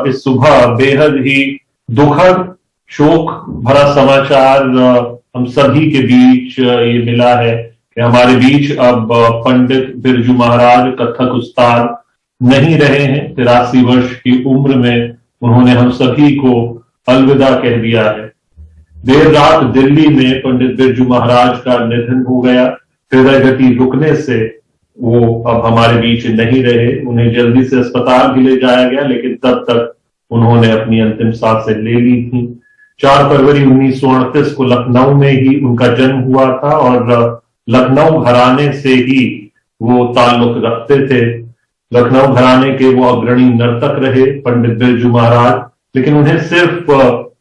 इस सुबह बेहद ही दुखद शोक भरा समाचार हम सभी के बीच ये मिला है कि हमारे बीच अब पंडित बिरजू महाराज कथक उस्ताद नहीं रहे हैं। 83 वर्ष की उम्र में उन्होंने हम सभी को अलविदा कह दिया है। देर रात दिल्ली में पंडित बिरजू महाराज का निधन हो गया। हृदय गति रुकने से वो अब हमारे बीच नहीं रहे। उन्हें जल्दी से अस्पताल भी ले जाया गया, लेकिन तब तक उन्होंने अपनी अंतिम सांसें ले ली थी। 4 फरवरी 1938 को लखनऊ में ही उनका जन्म हुआ था और लखनऊ घराने से ही वो ताल्लुक रखते थे। लखनऊ घराने के वो अग्रणी नर्तक रहे पंडित बिरजू महाराज, लेकिन उन्हें सिर्फ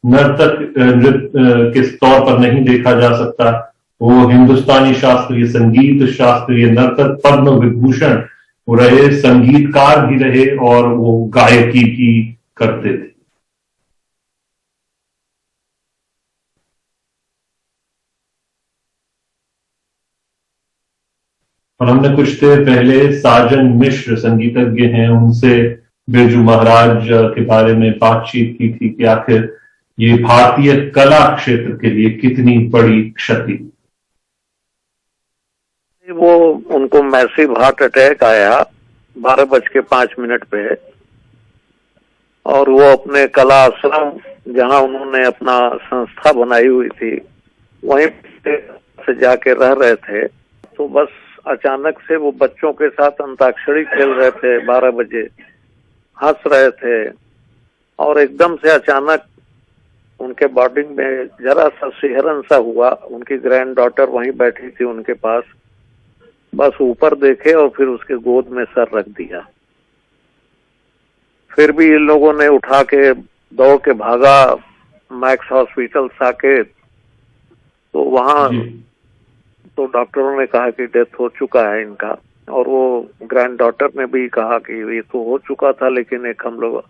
नर्तक नृत्य के तौर पर नहीं देखा जा सकता। वो हिंदुस्तानी शास्त्रीय संगीत, शास्त्रीय नर्तक, पद्म विभूषण वो रहे, संगीतकार भी रहे और वो गायकी भी करते थे। और हमने कुछ देर पहले साजन मिश्र संगीतज्ञ हैं, उनसे बिरजू महाराज के बारे में बातचीत की थी कि आखिर ये भारतीय कला क्षेत्र के लिए कितनी बड़ी क्षति। वो उनको मैसिव हार्ट अटैक आया 12:05 पे और वो अपने कला आश्रम जहां उन्होंने अपना संस्था बनाई हुई थी वहीं से जाके रह रहे थे। तो बस अचानक से वो बच्चों के साथ अंताक्षरी खेल रहे थे, 12 बजे हंस रहे थे और एकदम से अचानक उनके बॉडी में जरा सा सिहरन सा हुआ। उनकी ग्रैंड डॉटर वहीं बैठी थी उनके पास, बस ऊपर देखे और फिर उसके गोद में सर रख दिया। फिर भी इन लोगों ने उठा के दौड़ के भागा मैक्स हॉस्पिटल साकेत, तो वहां तो डॉक्टरों ने कहा कि डेथ हो चुका है इनका, और वो ग्रैंड डॉटर ने भी कहा कि ये तो हो चुका था, लेकिन एक हम लोग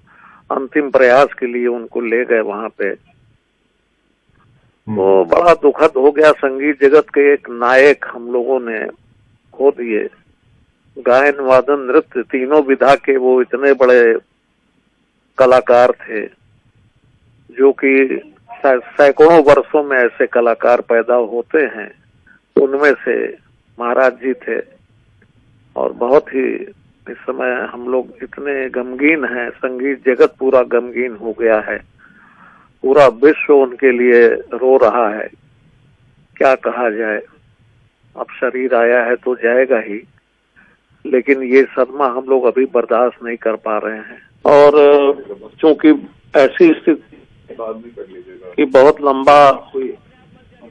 अंतिम प्रयास के लिए उनको ले गए वहां पे। तो बड़ा दुखद हो गया। संगीत जगत के एक नायक हम लोगों ने खो दिए। गायन, वादन, नृत्य तीनों विधा के वो इतने बड़े कलाकार थे जो कि सैकड़ों वर्षों में ऐसे कलाकार पैदा होते हैं, उनमें से महाराज जी थे। और बहुत ही इस समय हम लोग इतने गमगीन हैं, संगीत जगत पूरा गमगीन हो गया है, पूरा विश्व उनके लिए रो रहा है। क्या कहा जाए, अब शरीर आया है तो जाएगा ही, लेकिन ये सदमा हम लोग अभी बर्दाश्त नहीं कर पा रहे हैं। और चूंकि ऐसी स्थिति कि बहुत लंबा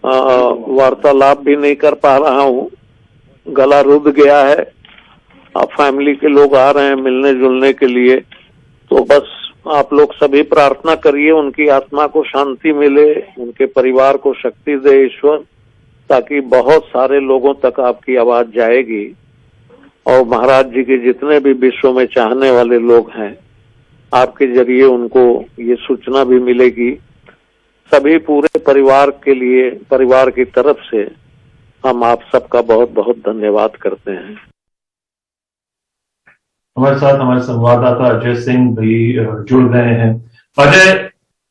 वार्तालाप भी नहीं कर पा रहा हूँ, गला रुध गया है। अब फैमिली के लोग आ रहे हैं मिलने जुलने के लिए, तो बस आप लोग सभी प्रार्थना करिए उनकी आत्मा को शांति मिले, उनके परिवार को शक्ति दे ईश्वर, ताकि बहुत सारे लोगों तक आपकी आवाज जाएगी और महाराज जी के जितने भी विश्व में चाहने वाले लोग हैं आपके जरिए उनको ये सूचना भी मिलेगी। सभी पूरे परिवार के लिए, परिवार की तरफ से हम आप सबका बहुत बहुत धन्यवाद करते हैं। हमारे साथ हमारे संवाददाता अजय सिंह भी जुड़ गए हैं। अजय,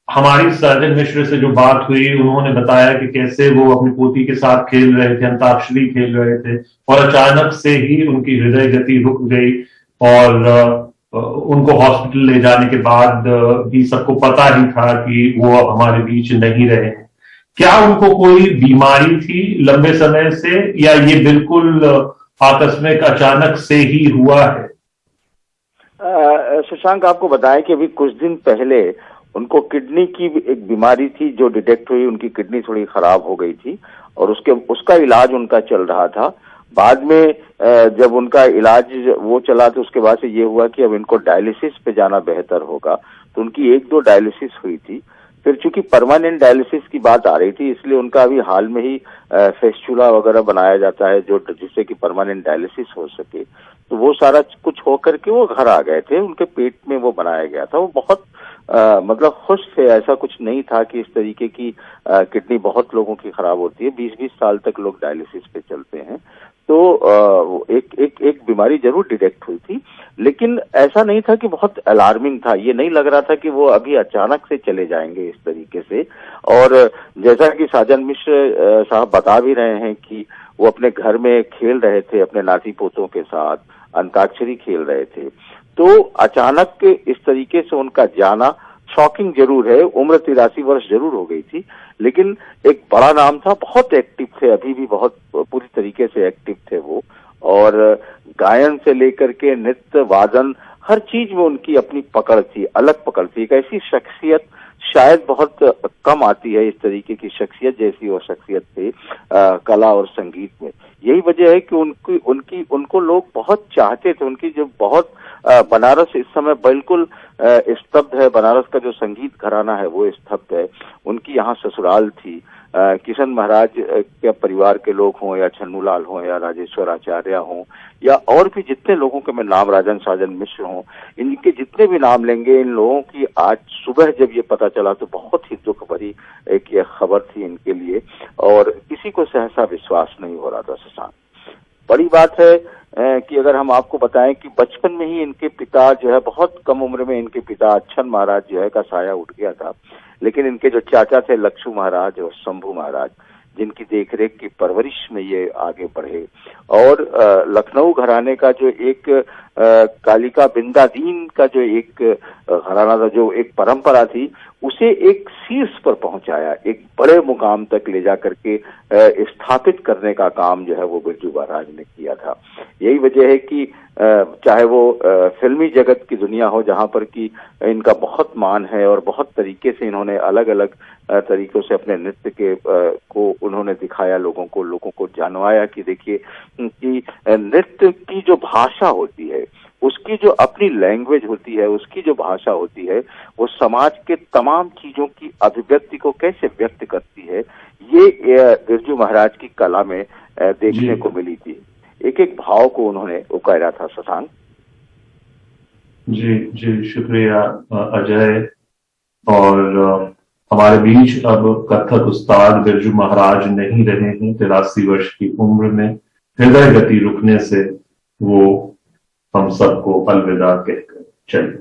हमारी साजन मिश्र से जो बात हुई, उन्होंने बताया कि कैसे वो अपनी पोती के साथ खेल रहे थे, अंताक्षरी खेल रहे थे और अचानक से ही उनकी हृदय गति रुक गई और उनको हॉस्पिटल ले जाने के बाद भी सबको पता ही था कि वो अब हमारे बीच नहीं रहे। क्या उनको कोई बीमारी थी लंबे समय से, या ये बिल्कुल आकस्मिक अचानक से ही हुआ है? शशांक, आपको बताएं कि अभी कुछ दिन पहले उनको किडनी की एक बीमारी थी जो डिटेक्ट हुई। उनकी किडनी थोड़ी खराब हो गई थी और उसका इलाज उनका चल रहा था। बाद में जब उनका इलाज वो चला तो उसके बाद से ये हुआ कि अब इनको डायलिसिस पे जाना बेहतर होगा, तो उनकी 1-2 डायलिसिस हुई थी। फिर चूंकि परमानेंट डायलिसिस की बात आ रही थी, इसलिए उनका अभी हाल में ही फेस्टुला वगैरह बनाया जाता है जो जिससे कि परमानेंट डायलिसिस हो सके। तो वो सारा कुछ होकर के वो घर आ गए थे, उनके पेट में वो बनाया गया था। वो बहुत मतलब खुश थे। ऐसा कुछ नहीं था कि इस तरीके की किडनी बहुत लोगों की खराब होती है, 20-20 साल तक लोग डायलिसिस पे चलते हैं। तो एक बीमारी जरूर डिटेक्ट हुई थी, लेकिन ऐसा नहीं था कि बहुत अलार्मिंग था। ये नहीं लग रहा था कि वो अभी अचानक से चले जाएंगे इस तरीके से। और जैसा कि साजन मिश्र साहब बता भी रहे हैं कि वो अपने घर में खेल रहे थे, अपने नाती पोतों के साथ अंताक्षरी खेल रहे थे, तो अचानक इस तरीके से उनका जाना शॉकिंग जरूर है। उम्र 83 वर्ष जरूर हो गई थी, लेकिन एक बड़ा नाम था, बहुत एक्टिव थे, अभी भी बहुत पूरी तरीके से एक्टिव थे वो। और गायन से लेकर के नृत्य, वादन, हर चीज में उनकी अपनी पकड़ थी, अलग पकड़ थी। एक ऐसी शख्सियत शायद बहुत कम आती है, इस तरीके की शख्सियत जैसी वो शख्सियत थी कला और संगीत में। यही वजह है कि उनको लोग बहुत चाहते थे। उनकी जो बहुत बनारस इस समय बिल्कुल स्तब्ध है। बनारस का जो संगीत घराना है वो स्तब्ध है। उनकी यहाँ ससुराल थी। किशन महाराज के परिवार के लोग हों, या छन्नूलाल हों, या राजेश्वर आचार्य हों, या और भी जितने लोगों के मैं नाम, राजन साजन मिश्र हों, इनके जितने भी नाम लेंगे, इन लोगों की आज सुबह जब ये पता चला तो बहुत ही दुख भरी एक ये खबर थी इनके लिए, और किसी को सहसा विश्वास नहीं हो रहा था। शशांक, बड़ी बात है कि अगर हम आपको बताएं कि बचपन में ही इनके पिता जो है, बहुत कम उम्र में इनके पिता अच्छन महाराज जो है का साया उठ गया था। लेकिन इनके जो चाचा थे लक्ष्मू महाराज और शंभू महाराज, जिनकी देखरेख की परवरिश में ये आगे बढ़े, और लखनऊ घराने का जो एक कालिका बिंदादीन का जो एक घराना था, जो एक परंपरा थी, उसे एक शीर्ष पर पहुंचाया, एक बड़े मुकाम तक ले जा करके स्थापित करने का काम जो है वो बिरजू महाराज ने किया था। यही वजह है कि चाहे वो फिल्मी जगत की दुनिया हो, जहां पर कि इनका बहुत मान है, और बहुत तरीके से इन्होंने अलग अलग तरीकों से अपने नृत्य के को उन्होंने दिखाया, लोगों को जानवाया कि देखिए कि नृत्य की जो भाषा होती है, उसकी जो अपनी लैंग्वेज होती है, उसकी जो भाषा होती है, वो समाज के तमाम चीजों की अभिव्यक्ति को कैसे व्यक्त करती है, ये बिरजू महाराज की कला में देखने को मिली थी। एक एक भाव को उन्होंने उकेरा था। शशांक जी जी, शुक्रिया अजय। और हमारे बीच अब कथक उस्ताद बिरजू महाराज नहीं रहे हैं। 83 वर्ष की उम्र में हृदय गति रुकने से वो हम सबको अलविदा कहकर चले।